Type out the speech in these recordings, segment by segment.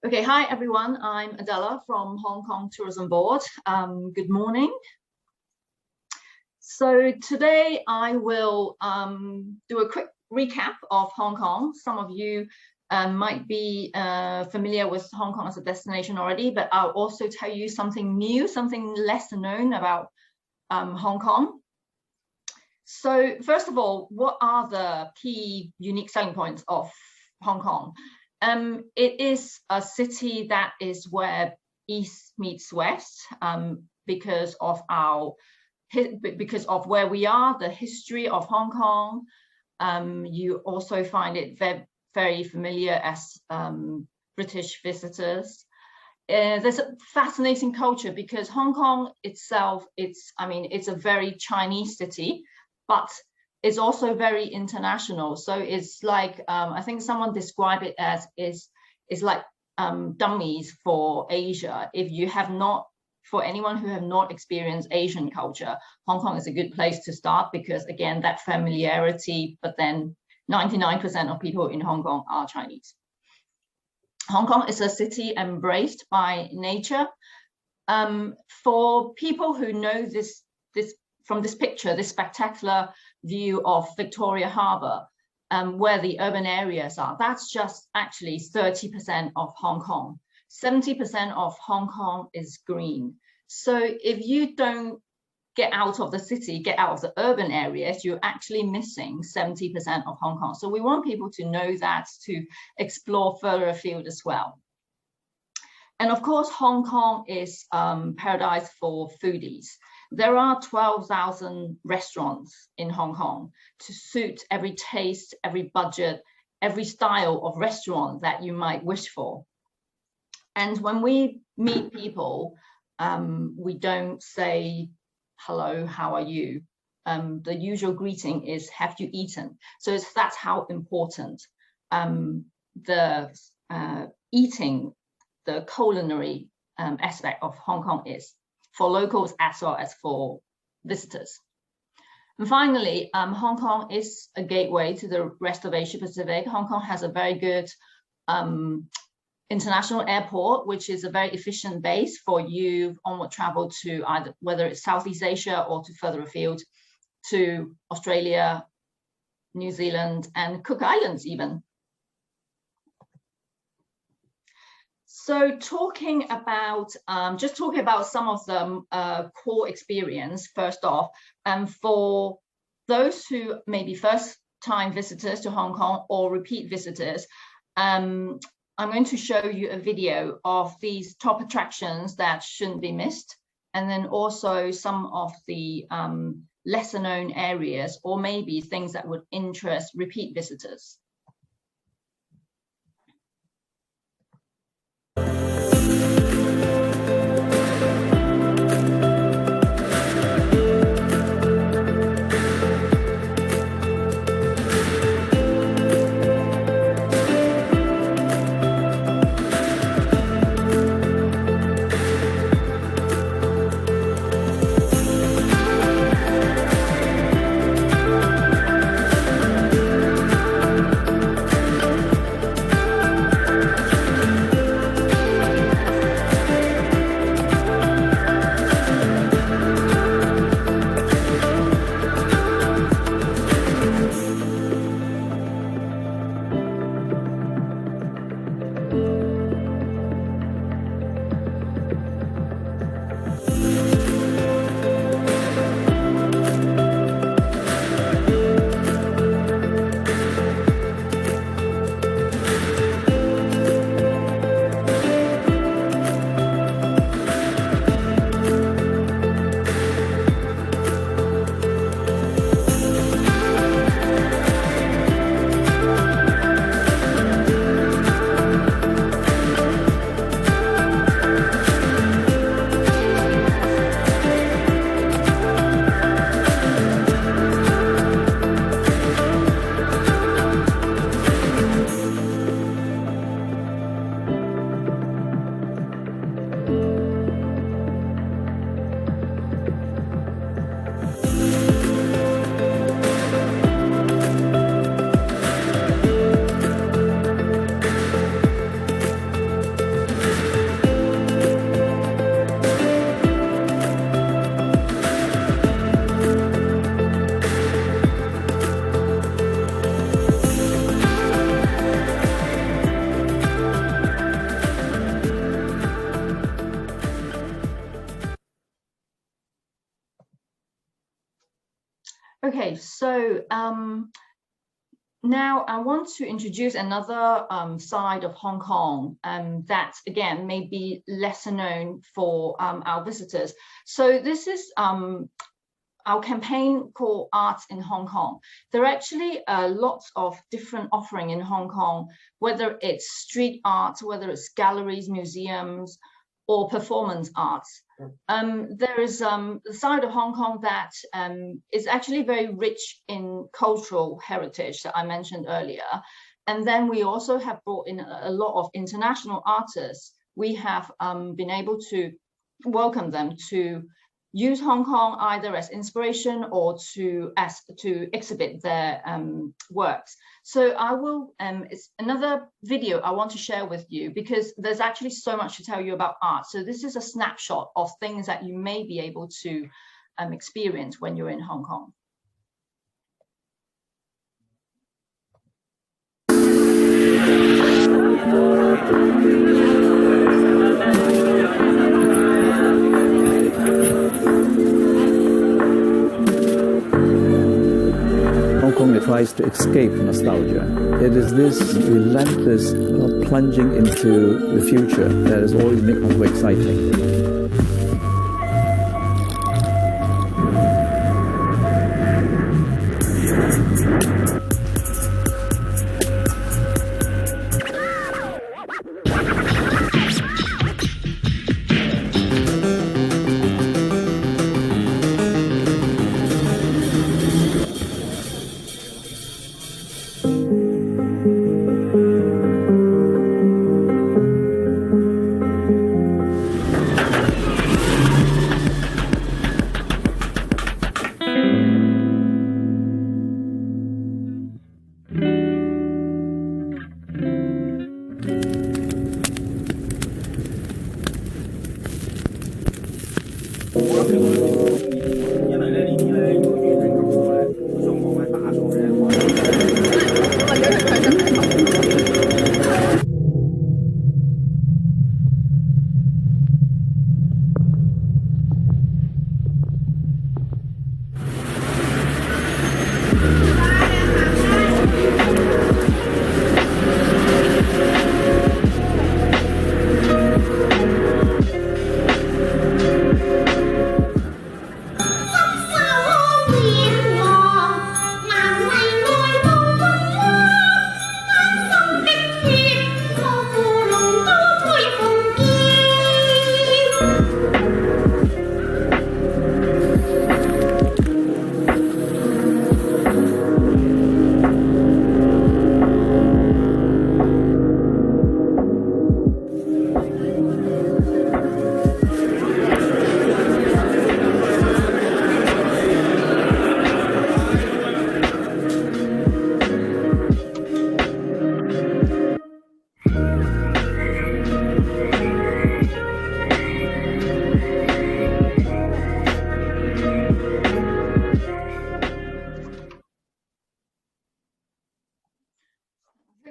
Okay, hi everyone. I'm Adela from Hong Kong Tourism Board. Good morning. So today I will do a quick recap of Hong Kong. Some of you might be familiar with Hong Kong as a destination already, but I'll also tell you something new, something less known about Hong Kong. So first of all, what are the key unique selling points of Hong Kong? It is a city that is where East meets West because of where we are, the history of Hong Kong. You also find it very familiar as British visitors. There's a fascinating culture because Hong Kong itself, it's a very Chinese city, but it's also very international. So it's like, I think someone described it as it's like dummies for Asia. If you have not, for anyone who have not experienced Asian culture, Hong Kong is a good place to start because again, that familiarity, but then 99% of people in Hong Kong are Chinese. Hong Kong is a city embraced by nature. For people who know this from this picture, this spectacular view of Victoria Harbour, where the urban areas are, that's just actually 30% of Hong Kong. 70% of Hong Kong is green. So if you don't get out of the city, get out of the urban areas, you're actually missing 70% of Hong Kong. So we want people to know that, to explore further afield as well. And of course, Hong Kong is paradise for foodies. There are 12,000 restaurants in Hong Kong to suit every taste, every budget, every style of restaurant that you might wish for. And when we meet people, we don't say, hello, how are you? The usual greeting is, have you eaten? So that's how important the eating, the culinary aspect of Hong Kong is for locals as well as for visitors. And finally, Hong Kong is a gateway to the rest of Asia Pacific. Hong Kong has a very good international airport, which is a very efficient base for you onward travel to either, whether it's Southeast Asia or to further afield, to Australia, New Zealand, and Cook Islands even. So talking about, just talking about some of the core experience, first off, for those who may be first-time visitors to Hong Kong or repeat visitors, I'm going to show you a video of these top attractions that shouldn't be missed, and then also some of the lesser known areas or maybe things that would interest repeat visitors. Okay, so now I want to introduce another side of Hong Kong that, again, may be lesser known for our visitors. So this is our campaign called Arts in Hong Kong. There are actually lots of different offerings in Hong Kong, whether it's street art, whether it's galleries, museums, or performance arts. There is the side of Hong Kong that is actually very rich in cultural heritage that I mentioned earlier. And then we also have brought in a lot of international artists. We have been able to welcome them to use Hong Kong either as inspiration or to exhibit their works. So I will, it's another video I want to share with you because there's actually so much to tell you about art. So this is a snapshot of things that you may be able to experience when you're in Hong Kong. Hong Kong tries to escape nostalgia. It is this relentless plunging into the future that has always made Hong Kong exciting.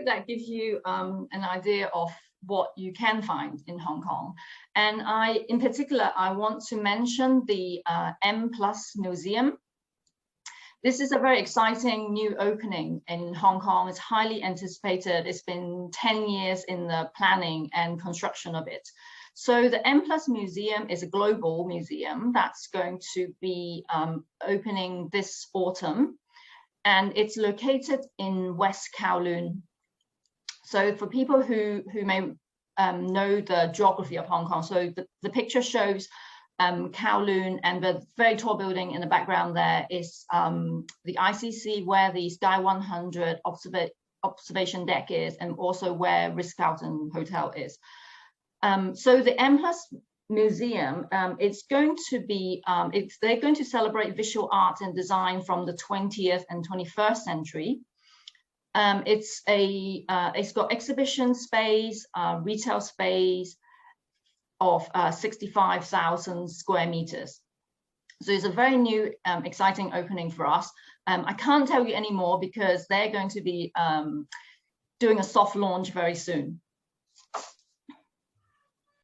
That gives you an idea of what you can find in Hong Kong. And in particular, I want to mention the M+ Museum. This is a very exciting new opening in Hong Kong. It's highly anticipated. It's been 10 years in the planning and construction of it. So the M+ Museum is a global museum that's going to be opening this autumn. And it's located in West Kowloon. So for people who may know the geography of Hong Kong, so the picture shows Kowloon, and the very tall building in the background there is the ICC, where the Sky 100 observation deck is, and also where Ritz-Carlton Hotel is. So the M+ Museum, it's going to be, they're going to celebrate visual art and design from the 20th and 21st century. It's got exhibition space, retail space of 65,000 square meters. So it's a very new, exciting opening for us. I can't tell you any more because they're going to be doing a soft launch very soon.